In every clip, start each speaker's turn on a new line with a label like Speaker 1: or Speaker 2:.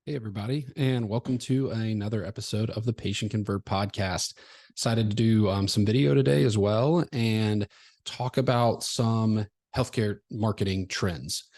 Speaker 1: Hey, everybody, and welcome to another episode of the Patient Convert podcast. Excited to do some video today as well and talk about some healthcare marketing trends.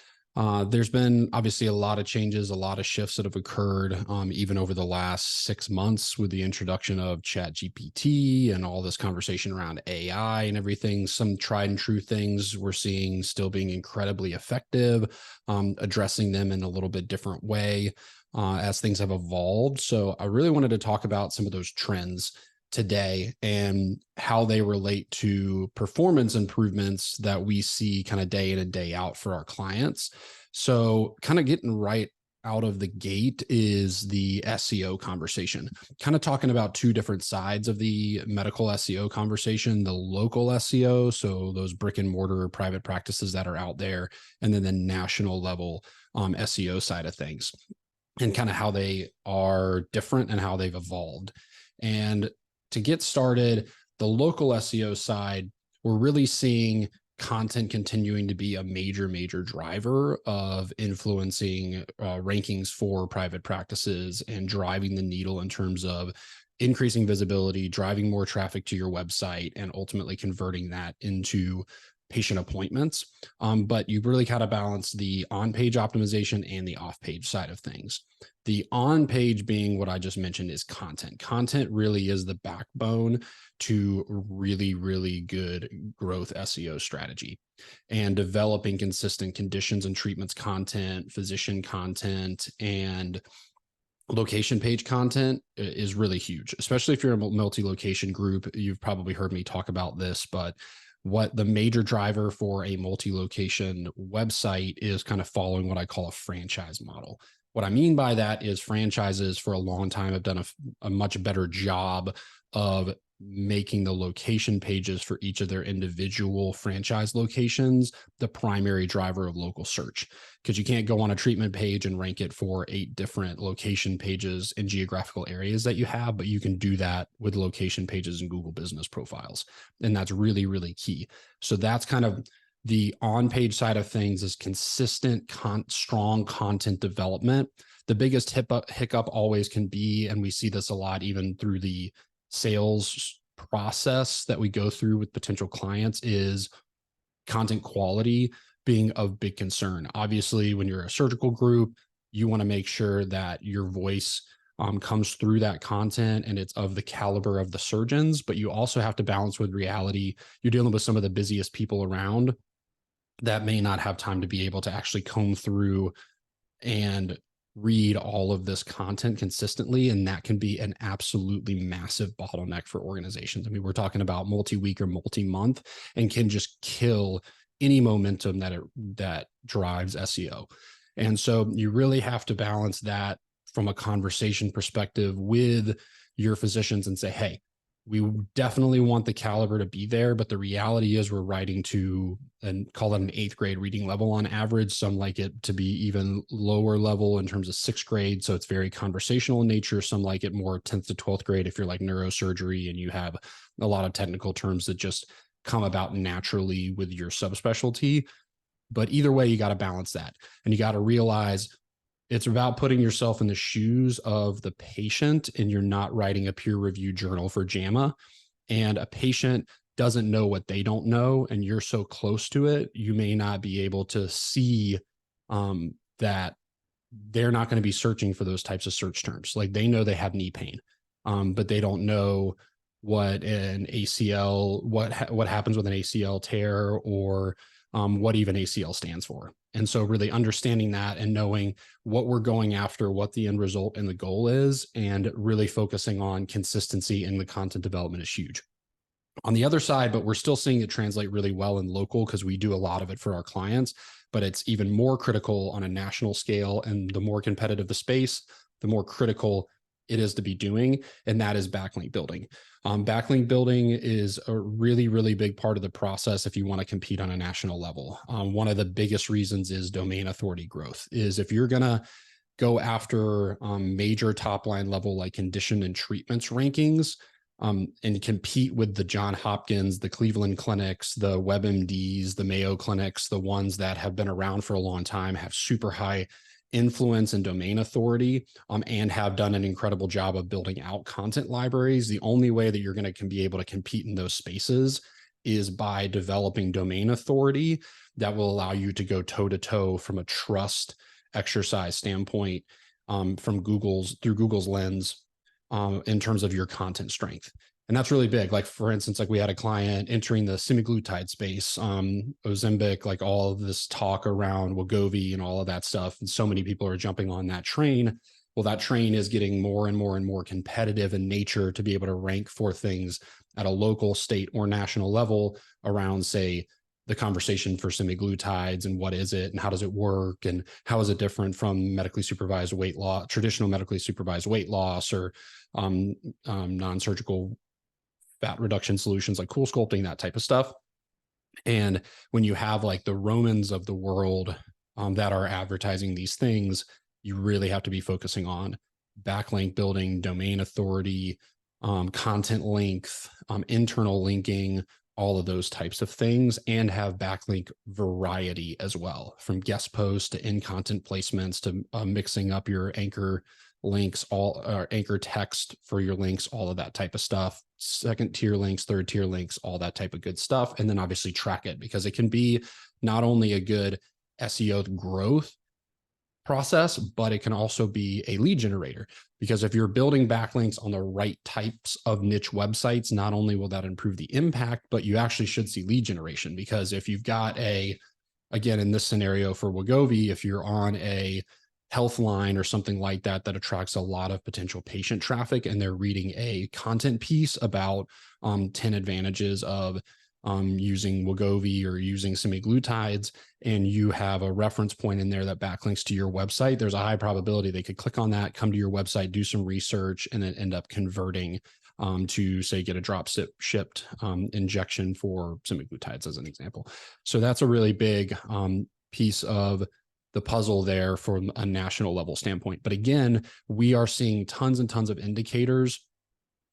Speaker 1: There's been obviously a lot of changes, a lot of shifts that have occurred even over the last 6 months with the introduction of ChatGPT and all this conversation around AI and everything. Some tried and true things we're seeing still being incredibly effective, addressing them in a little bit different way as things have evolved. So I really wanted to talk about some of those trends today and how they relate to performance improvements that we see kind of day in and day out for our clients. So kind of getting right out of the gate is the SEO conversation, kind of talking about two different sides of the medical SEO conversation, the local SEO, so those brick and mortar private practices that are out there, and then the national level SEO side of things, and kind of how they are different and how they've evolved. And to get started, the local SEO side, we're really seeing content continuing to be a major driver of influencing rankings for private practices and driving the needle in terms of increasing visibility, driving more traffic to your website, and ultimately converting that into patient appointments. But you really got to balance the on-page optimization and the off-page side of things. The on-page being what I just mentioned is content. Content really is the backbone to really good growth SEO strategy, and developing consistent conditions and treatments content, physician content, and location page content is really huge, especially if you're a multi-location group. You've probably heard me talk about this, but what the major driver for a multi-location website is kind of following what I call a franchise model. What I mean by that is franchises for a long time have done a much better job of making the location pages for each of their individual franchise locations the primary driver of local search, because you can't go on a treatment page and rank it for 8 different location pages in geographical areas that you have, but you can do that with location pages in Google business profiles. And that's really key. So that's kind of the on-page side of things, is consistent, strong content development. The biggest hiccup always can be, and we see this a lot even through the sales process that we go through with potential clients, is content quality being of big concern. Obviously, when you're a surgical group, you want to make sure that your voice comes through that content and it's of the caliber of the surgeons, but you also have to balance with reality. You're dealing with some of the busiest people around that may not have time to be able to actually comb through and read all of this content consistently. And that can be an absolutely massive bottleneck for organizations. I mean, we're talking about multi-week or multi-month, and can just kill any momentum that drives SEO. And so you really have to balance that from a conversation perspective with your physicians and say, hey, we definitely want the caliber to be there, but the reality is we're writing to, and call it an 8th grade reading level on average. Some like it to be even lower level in terms of 6th grade. So it's very conversational in nature. Some like it more 10th to 12th grade if you're like neurosurgery and you have a lot of technical terms that just come about naturally with your subspecialty. But either way, you got to balance that. And you got to realize it's about putting yourself in the shoes of the patient, and you're not writing a peer-reviewed journal for JAMA, and a patient doesn't know what they don't know, and you're so close to it, you may not be able to see that they're not going to be searching for those types of search terms. Like, they know they have knee pain, but they don't know what an ACL, what happens with an ACL tear, or what even ACL stands for. And so really understanding that and knowing what we're going after, what the end result and the goal is, and really focusing on consistency in the content development is huge. On the other side, but we're still seeing it translate really well in local, because we do a lot of it for our clients, but it's even more critical on a national scale. And the more competitive the space, the more critical it is to be doing, and that is backlink building. Backlink building is a really big part of the process if you want to compete on a national level. One of the biggest reasons is domain authority growth. Is if you're going to go after major top line level like condition and treatments rankings, and compete with the John Hopkins, the Cleveland clinics, the WebMDs, the Mayo clinics, the ones that have been around for a long time, have super high influence and domain authority, and have done an incredible job of building out content libraries, the only way that you're going to be able to compete in those spaces is by developing domain authority that will allow you to go toe to toe from a trust exercise standpoint, through Google's lens, in terms of your content strength. And that's really big. Like, for instance, like we had a client entering the semaglutide space, Ozempic, like all of this talk around Wegovy and all of that stuff. And so many people are jumping on that train. Well, that train is getting more and more and more competitive in nature to be able to rank for things at a local, state, or national level around, say, the conversation for semaglutides and what is it and how does it work and how is it different from medically supervised weight loss, traditional medically supervised weight loss, or non-surgical fat reduction solutions like cool sculpting, that type of stuff. And when you have like the Romans of the world that are advertising these things, you really have to be focusing on backlink building, domain authority, content length, internal linking, all of those types of things, and have backlink variety as well, from guest posts to in-content placements to mixing up your anchor links, anchor text for your links, all of that type of stuff, second tier links, third tier links, all that type of good stuff. And then obviously track it, because it can be not only a good SEO growth process, but it can also be a lead generator, because if you're building backlinks on the right types of niche websites, not only will that improve the impact, but you actually should see lead generation. Because if you've got again, in this scenario for Wegovy, if you're on a Healthline or something like that, that attracts a lot of potential patient traffic, and they're reading a content piece about 10 advantages of using Wegovy or using semaglutides, and you have a reference point in there that backlinks to your website, there's a high probability they could click on that, come to your website, do some research, and then end up converting to, say, get a drop shipped injection for semaglutides, as an example. So that's a really big piece of the puzzle there from a national level standpoint. But again, we are seeing tons and tons of indicators,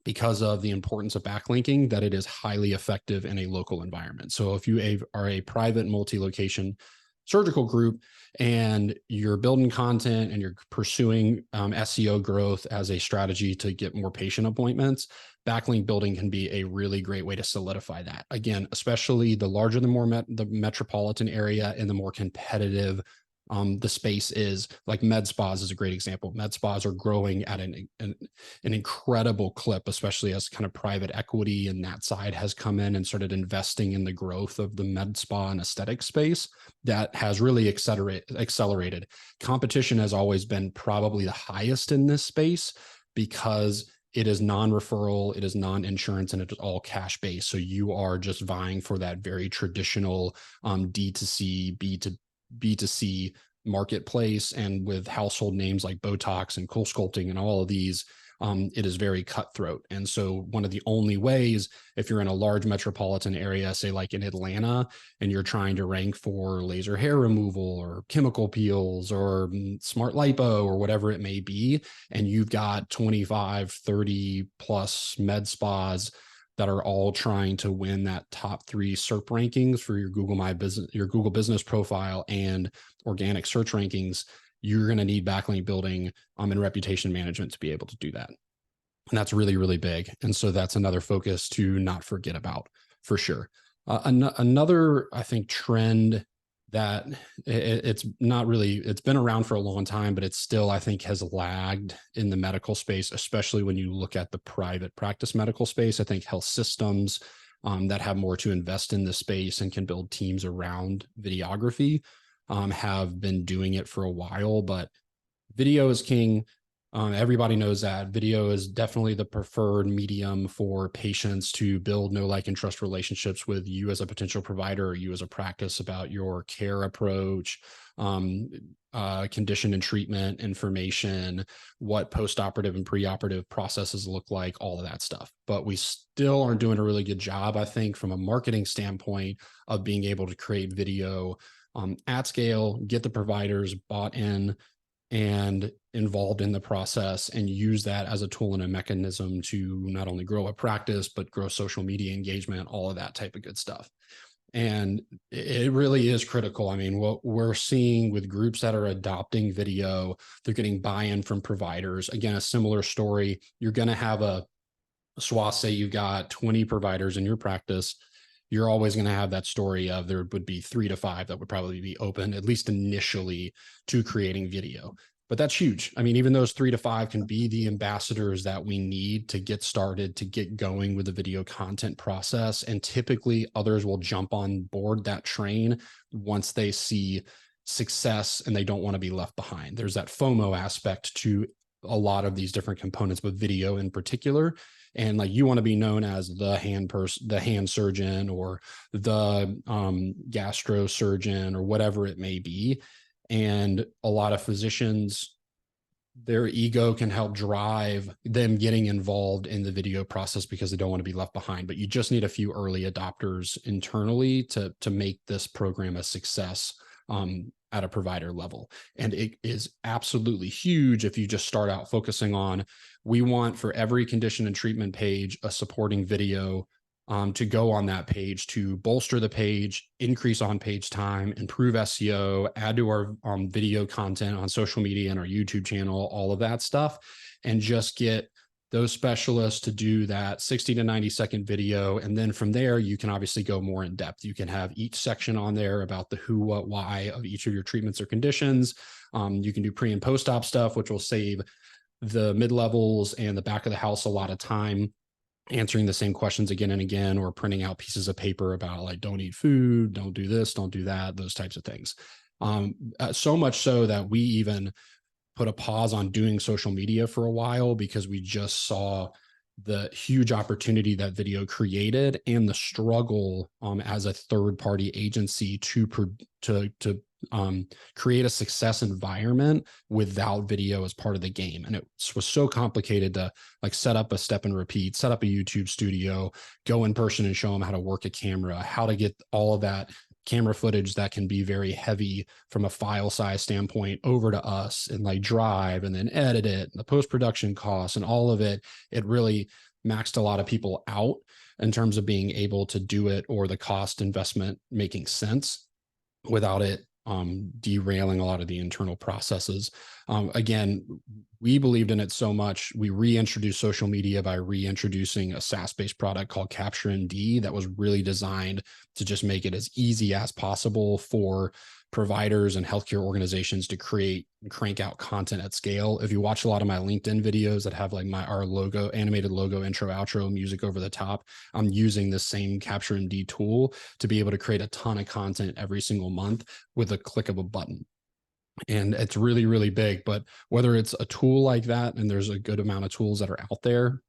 Speaker 1: because of the importance of backlinking, that it is highly effective in a local environment. So if you are a private multi-location surgical group and you're building content and you're pursuing SEO growth as a strategy to get more patient appointments, backlink building can be a really great way to solidify that. Again, especially the larger, the metropolitan area and the more competitive the space is. Like med spas is a great example. Med spas are growing at an incredible clip, especially as kind of private equity and that side has come in and started investing in the growth of the med spa and aesthetic space. That has really accelerated. Competition has always been probably the highest in this space, because it is non-referral, it is non-insurance, and it is all cash-based. So you are just vying for that very traditional D2C, B2C marketplace. And with household names like Botox and cool sculpting and all of these, it is very cutthroat. And so one of the only ways, if you're in a large metropolitan area, say like in Atlanta, and you're trying to rank for laser hair removal or chemical peels or smart lipo or whatever it may be, and you've got 25, 30 plus med spas that are all trying to win that top 3 SERP rankings for your Google business profile and organic search rankings, you're going to need backlink building and reputation management to be able to do that. And that's really, really big. And so that's another focus to not forget about, for sure. Another, I think, trend that it's been around for a long time, but it's still, I think, has lagged in the medical space, especially when you look at the private practice medical space. I think health systems that have more to invest in the space and can build teams around videography have been doing it for a while, but video is king. Everybody knows that video is definitely the preferred medium for patients to build know, like, and trust relationships with you as a potential provider or you as a practice about your care approach, condition and treatment information, what post-operative and pre-operative processes look like, all of that stuff. But we still aren't doing a really good job, I think, from a marketing standpoint of being able to create video at scale, get the providers bought in and involved in the process, and use that as a tool and a mechanism to not only grow a practice, but grow social media engagement, all of that type of good stuff. And it really is critical. I mean, what we're seeing with groups that are adopting video, they're getting buy-in from providers. Again, a similar story. You're going to have a swath, say you've got 20 providers in your practice. You're always going to have that story of there would be 3 to 5 that would probably be open, at least initially, to creating video. But that's huge. I mean, even those 3 to 5 can be the ambassadors that we need to get started, to get going with the video content process. And typically others will jump on board that train once they see success and they don't want to be left behind. There's that FOMO aspect to a lot of these different components, but video in particular. And like, you want to be known as the hand surgeon, or the gastro surgeon, or whatever it may be. And a lot of physicians, their ego can help drive them getting involved in the video process because they don't want to be left behind. But you just need a few early adopters internally to make this program a success at a provider level. And it is absolutely huge if you just start out focusing on, we want for every condition and treatment page a supporting video to go on that page to bolster the page, increase on-page time, improve SEO, add to our video content on social media and our YouTube channel, all of that stuff, and just get those specialists to do that 60 to 90-second video. And then from there, you can obviously go more in depth. You can have each section on there about the who, what, why of each of your treatments or conditions. You can do pre and post-op stuff, which will save the mid-levels and the back of the house a lot of time answering the same questions again and again, or printing out pieces of paper about like, don't eat food, don't do this, don't do that, those types of things. So much so that we even put a pause on doing social media for a while, because we just saw the huge opportunity that video created and the struggle as a third-party agency to create a success environment without video as part of the game. And it was so complicated to like set up a step and repeat, set up a YouTube studio, go in person and show them how to work a camera, how to get all of that camera footage that can be very heavy from a file size standpoint over to us, and like drive and then edit it, and the post-production costs and all of it. It really maxed a lot of people out in terms of being able to do it, or the cost investment making sense without it derailing a lot of the internal processes. Again, we believed in it so much, we reintroduced social media by reintroducing a SaaS-based product called CaptureMD that was really designed to just make it as easy as possible for providers and healthcare organizations to create and crank out content at scale. If you watch a lot of my LinkedIn videos that have like our logo, animated logo, intro, outro, music over the top, I'm using the same CaptureMD tool to be able to create a ton of content every single month with a click of a button. And it's really, really big. But whether it's a tool like that, and there's a good amount of tools that are out there,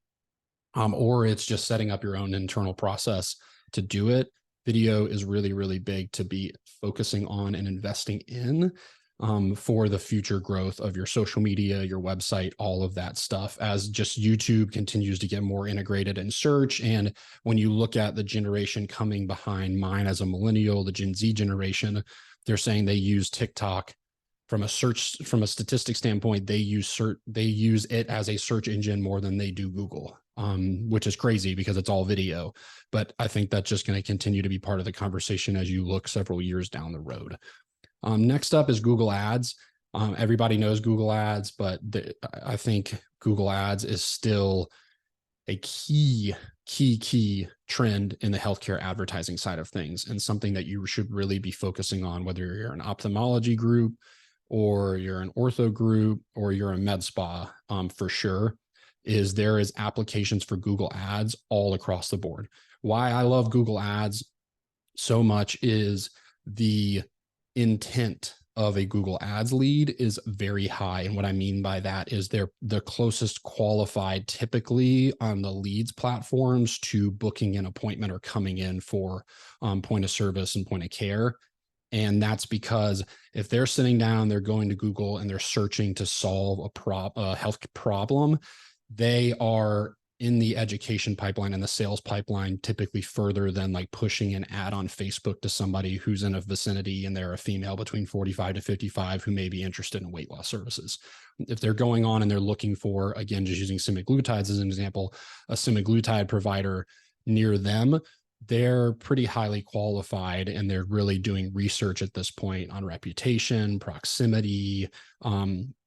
Speaker 1: or it's just setting up your own internal process to do it, video is really, really big to be focusing on and investing in for the future growth of your social media, your website, all of that stuff, as just YouTube continues to get more integrated in search. And when you look at the generation coming behind mine as a millennial, the Gen Z generation, they're saying they use TikTok from a statistics standpoint. They use it as a search engine more than they do Google, which is crazy because it's all video. But I think that's just going to continue to be part of the conversation as you look several years down the road. Next up is Google Ads. Everybody knows Google Ads, but I think Google Ads is still a key trend in the healthcare advertising side of things, and something that you should really be focusing on, whether you're an ophthalmology group or you're an ortho group or you're a med spa. For sure is there is applications for Google Ads all across the board. Why I love Google Ads so much is the intent of a Google Ads lead is very high. And what I mean by that is they're the closest qualified typically on the leads platforms to booking an appointment or coming in for point of service and point of care. And that's because if they're sitting down, they're going to Google and they're searching to solve a health problem, they are in the education pipeline and the sales pipeline typically further than like pushing an ad on Facebook to somebody who's in a vicinity and they're a female between 45 to 55 who may be interested in weight loss services. If they're going on and they're looking for, again, just using semaglutides as an example, a semaglutide provider near them, they're pretty highly qualified, and they're really doing research at this point on reputation, proximity,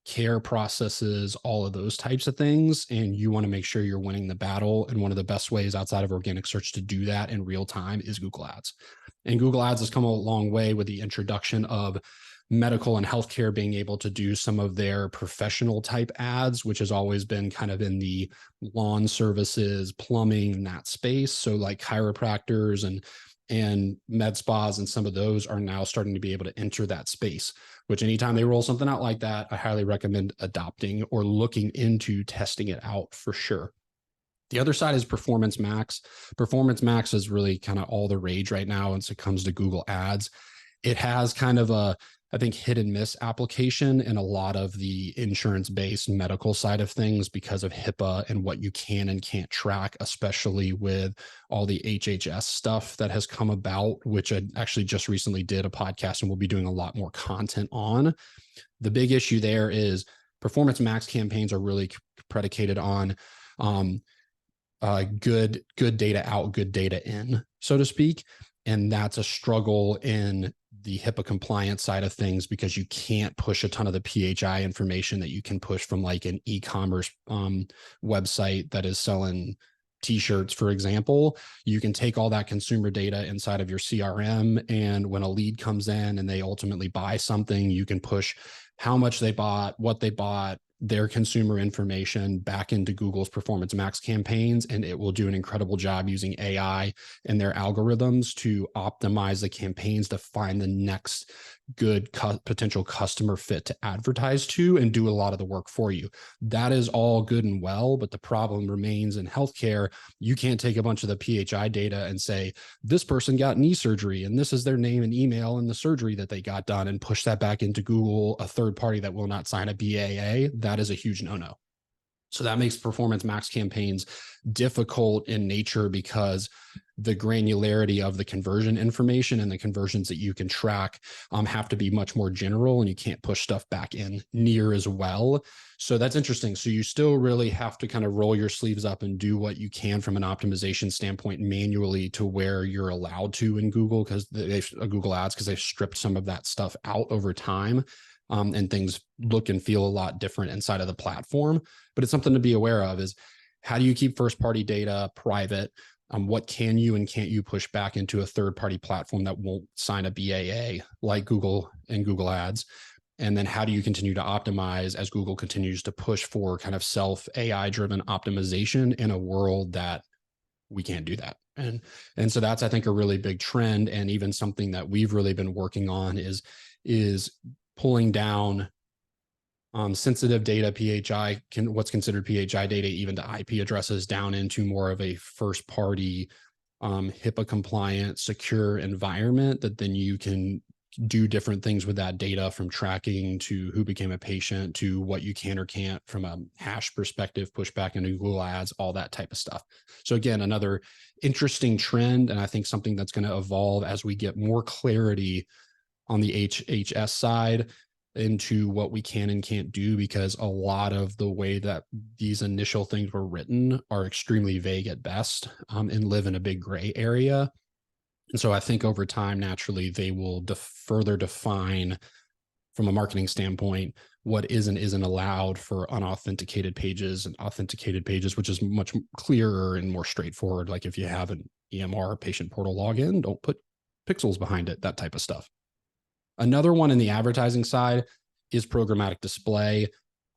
Speaker 1: care processes, all of those types of things. And you want to make sure you're winning the battle. And one of the best ways outside of organic search to do that in real time is Google Ads. And Google Ads has come a long way with the introduction of medical and healthcare being able to do some of their professional type ads, which has always been kind of in the lawn services, plumbing, that space. So like chiropractors and med spas and some of those are now starting to be able to enter that space, which anytime they roll something out like that, I highly recommend adopting or looking into testing it out for sure. The other side is Performance Max. Performance Max is really kind of all the rage right now once it comes to Google Ads. It has kind of a, I think, hit and miss application in a lot of the insurance-based medical side of things because of HIPAA and what you can and can't track, especially with all the HHS stuff that has come about, which I actually just recently did a podcast and we'll be doing a lot more content on. The big issue there is Performance Max campaigns are really predicated on good data out, good data in, so to speak. And that's a struggle in the HIPAA compliance side of things because you can't push a ton of the PHI information that you can push from like an e-commerce website that is selling t-shirts, for example. You can take all that consumer data inside of your CRM, and when a lead comes in and they ultimately buy something, you can push how much they bought, what they bought, their consumer information back into Google's Performance Max campaigns, and it will do an incredible job using AI and their algorithms to optimize the campaigns to find the next good potential customer fit to advertise to and do a lot of the work for you. That is all good and well, but the problem remains in healthcare. You can't take a bunch of the PHI data and say, this person got knee surgery and this is their name and email and the surgery that they got done, and push that back into Google, a third party that will not sign a BAA. That is a huge no-no. So that makes Performance Max campaigns difficult in nature because the granularity of the conversion information and the conversions that you can track have to be much more general, and you can't push stuff back in near as well. So that's interesting. So you still really have to kind of roll your sleeves up and do what you can from an optimization standpoint manually to where you're allowed to in Google, because Google Ads, because they've stripped some of that stuff out over time. And things look and feel a lot different inside of the platform. But it's something to be aware of is, how do you keep first-party data private? What can you and can't you push back into a third-party platform that won't sign a BAA like Google and Google Ads? And then how do you continue to optimize as Google continues to push for kind of self-AI-driven optimization in a world that we can't do that? And so that's, I think, a really big trend, and even something that we've really been working on is pulling down sensitive data, PHI, what's considered PHI data, even to IP addresses, down into more of a first party HIPAA compliant, secure environment that then you can do different things with that data, from tracking to who became a patient to what you can or can't from a hash perspective, push back into Google Ads, all that type of stuff. So again, another interesting trend, and I think something that's going to evolve as we get more clarity on the HHS side into what we can and can't do, because a lot of the way that these initial things were written are extremely vague at best, and live in a big gray area. And so I think over time, naturally, they will further define from a marketing standpoint what is and isn't allowed for unauthenticated pages and authenticated pages, which is much clearer and more straightforward. Like if you have an EMR patient portal login, don't put pixels behind it, that type of stuff. Another one in the advertising side is programmatic display.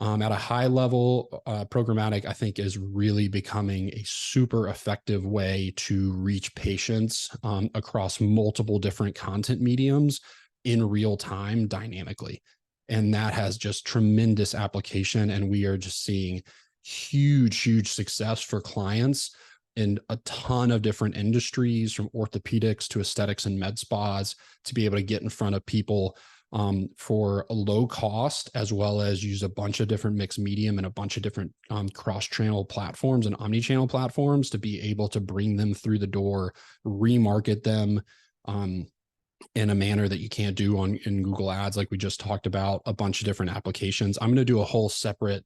Speaker 1: At a high level, programmatic, I think, is really becoming a super effective way to reach patients across multiple different content mediums in real time dynamically. And that has just tremendous application. And we are just seeing huge success for clients in a ton of different industries, from orthopedics to aesthetics and med spas, to be able to get in front of people for a low cost, as well as use a bunch of different mixed medium and a bunch of different cross-channel platforms and omni-channel platforms to be able to bring them through the door, remarket them in a manner that you can't do in Google Ads, like we just talked about, a bunch of different applications. I'm going to do a whole separate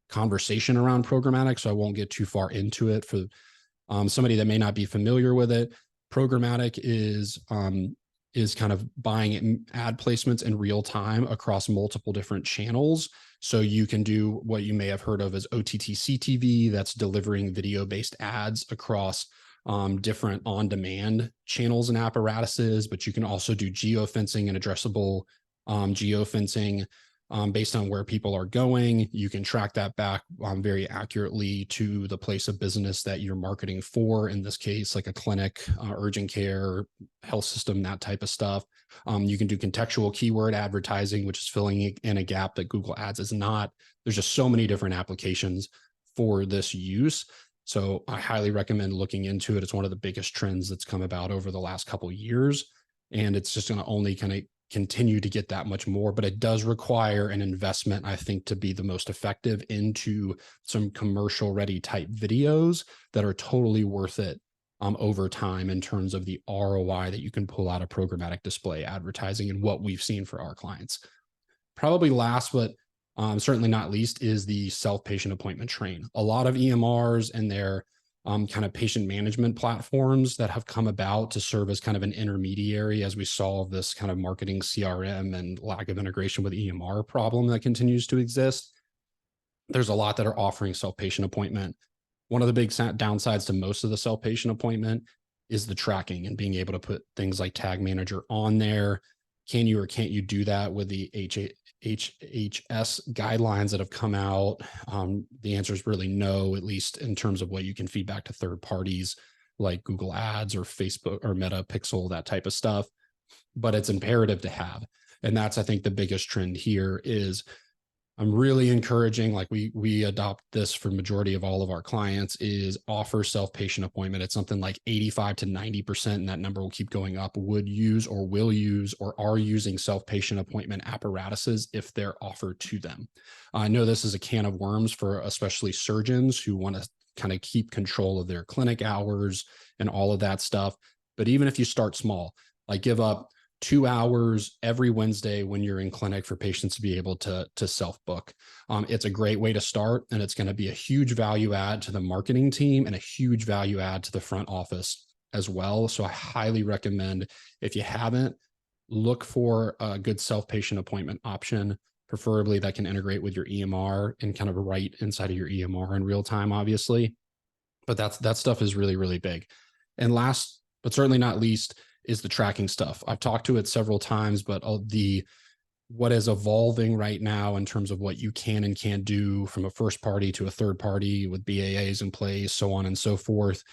Speaker 1: conversation around programmatic, so I won't get too far into it. For somebody that may not be familiar with it, Programmatic is kind of buying ad placements in real time across multiple different channels. So you can do what you may have heard of as OTT-CTV, that's delivering video-based ads across different on-demand channels and apparatuses, but you can also do geofencing and addressable geofencing based on where people are going. You can track that back very accurately to the place of business that you're marketing for. In this case, like a clinic, urgent care, health system, that type of stuff. You can do contextual keyword advertising, which is filling in a gap that Google Ads is not. There's just so many different applications for this use. So I highly recommend looking into it. It's one of the biggest trends that's come about over the last couple of years. And it's just going to only kind of continue to get that much more, but it does require an investment, I think, to be the most effective into some commercial ready type videos that are totally worth it over time in terms of the ROI that you can pull out of programmatic display advertising and what we've seen for our clients. Probably last, but certainly not least, is the self-patient appointment train. A lot of EMRs and their kind of patient management platforms that have come about to serve as kind of an intermediary as we solve this kind of marketing CRM and lack of integration with EMR problem that continues to exist. There's a lot that are offering self-patient appointment. One of the big downsides to most of the self-patient appointment is the tracking and being able to put things like Tag Manager on there. Can you or can't you do that with the HHS guidelines that have come out? The answer is really no, at least in terms of what you can feed back to third parties like Google Ads or Facebook or Meta Pixel, that type of stuff. But it's imperative to have. And that's, I think, the biggest trend here is I'm really encouraging, like we adopt this for majority of all of our clients, is offer self-patient appointment. It's something like 85 to 90%, and that number will keep going up, would use or will use or are using self-patient appointment apparatuses if they're offered to them. I know this is a can of worms for especially surgeons who want to kind of keep control of their clinic hours and all of that stuff. But even if you start small, like give up 2 hours every Wednesday when you're in clinic for patients to be able to self-book. It's a great way to start, and it's going to be a huge value add to the marketing team and a huge value add to the front office as well. So I highly recommend, if you haven't, look for a good self-patient appointment option, preferably that can integrate with your EMR and kind of right inside of your EMR in real time, obviously. But that stuff is really, really big. And last, but certainly not least, is the tracking stuff. I've talked to it several times, but what is evolving right now in terms of what you can and can't do from a first party to a third party with BAAs in place, so on and so forth,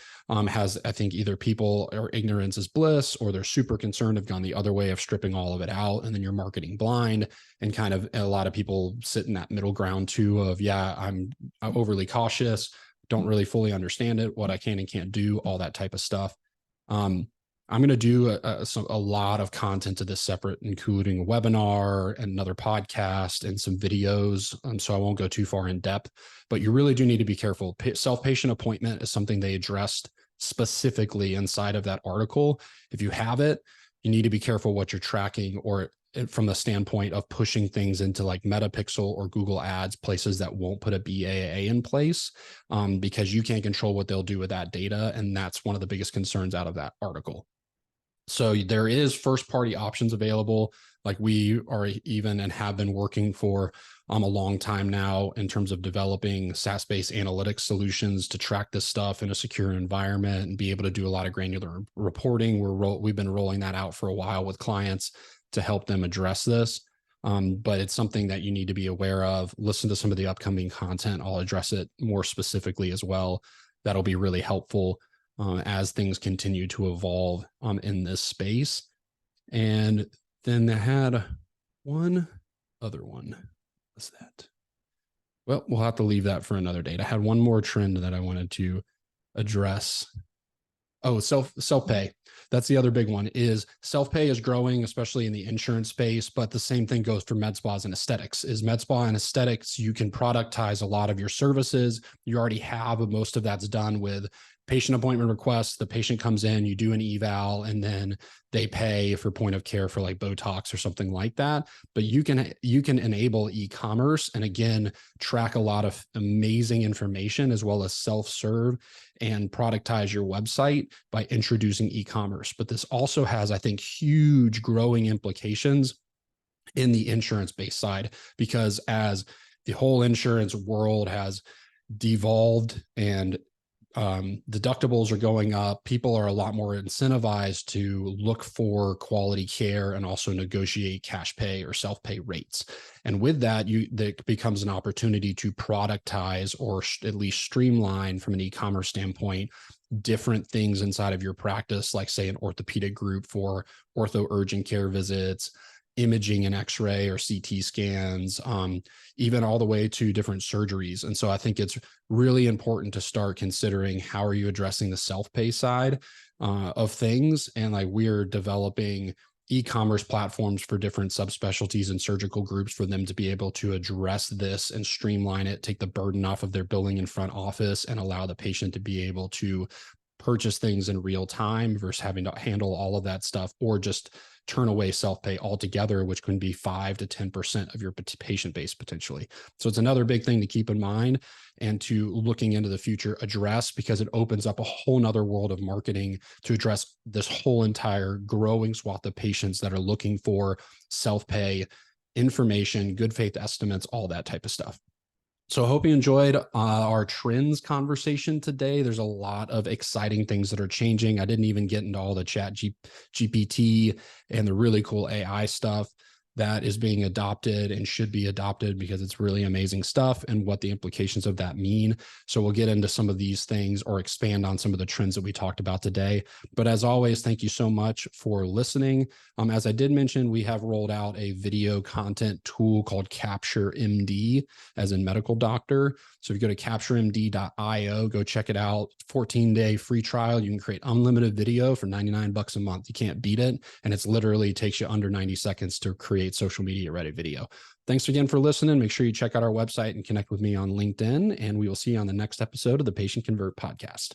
Speaker 1: has, I think, either people or ignorance is bliss, or they're super concerned, have gone the other way of stripping all of it out, and then you're marketing blind, and kind of a lot of people sit in that middle ground too of, yeah, I'm overly cautious, don't really fully understand it, what I can and can't do, all that type of stuff. I'm going to do a lot of content to this separate, including a webinar and another podcast and some videos. So I won't go too far in depth, but you really do need to be careful. Self-patient appointment is something they addressed specifically inside of that article. If you have it, you need to be careful what you're tracking, or from the standpoint of pushing things into like Meta Pixel or Google Ads, places that won't put a BAA in place, because you can't control what they'll do with that data. And that's one of the biggest concerns out of that article. So there is first party options available. Like we are even and have been working for a long time now in terms of developing SaaS-based analytics solutions to track this stuff in a secure environment and be able to do a lot of granular reporting. We've been rolling that out for a while with clients to help them address this. But it's something that you need to be aware of. Listen to some of the upcoming content. I'll address it more specifically as well. That'll be really helpful as things continue to evolve in this space. And then they had one other one. What's that? Well, we'll have to leave that for another date. I had one more trend that I wanted to address. Oh, self-pay. That's the other big one. Is self-pay is growing, especially in the insurance space, but the same thing goes for med spas and aesthetics. Is med spa and aesthetics, you can productize a lot of your services. You already have, but most of that's done with patient appointment request, the patient comes in, you do an eval, and then they pay for point of care for like Botox or something like that. But you can enable e-commerce and again, track a lot of amazing information as well as self-serve and productize your website by introducing e-commerce. But this also has, I think, huge growing implications in the insurance-based side, because as the whole insurance world has devolved and deductibles are going up, people are a lot more incentivized to look for quality care and also negotiate cash pay or self-pay rates. And with that, that becomes an opportunity to productize or at least streamline from an e-commerce standpoint different things inside of your practice, like say an orthopedic group for ortho urgent care visits, imaging and x-ray or CT scans, even all the way to different surgeries. And so I think it's really important to start considering how are you addressing the self-pay side of things. And like we're developing e-commerce platforms for different subspecialties and surgical groups for them to be able to address this and streamline it, take the burden off of their billing in front office and allow the patient to be able to purchase things in real time versus having to handle all of that stuff, or just turn away self-pay altogether, which can be 5 to 10% of your patient base potentially. So it's another big thing to keep in mind and to looking into the future address, because it opens up a whole nother world of marketing to address this whole entire growing swath of patients that are looking for self-pay information, good faith estimates, all that type of stuff. So I hope you enjoyed our trends conversation today. There's a lot of exciting things that are changing. I didn't even get into all the GPT and the really cool AI stuff that is being adopted and should be adopted, because it's really amazing stuff and what the implications of that mean. So we'll get into some of these things or expand on some of the trends that we talked about today. But as always, thank you so much for listening. As I did mention, we have rolled out a video content tool called Capture MD, as in medical doctor. So if you go to capturemd.io, go check it out. 14-day free trial. You can create unlimited video for $99 a month. You can't beat it. And it's literally takes you under 90 seconds to create social media ready video. Thanks again for listening. Make sure you check out our website and connect with me on LinkedIn, and we will see you on the next episode of the Patient Convert podcast.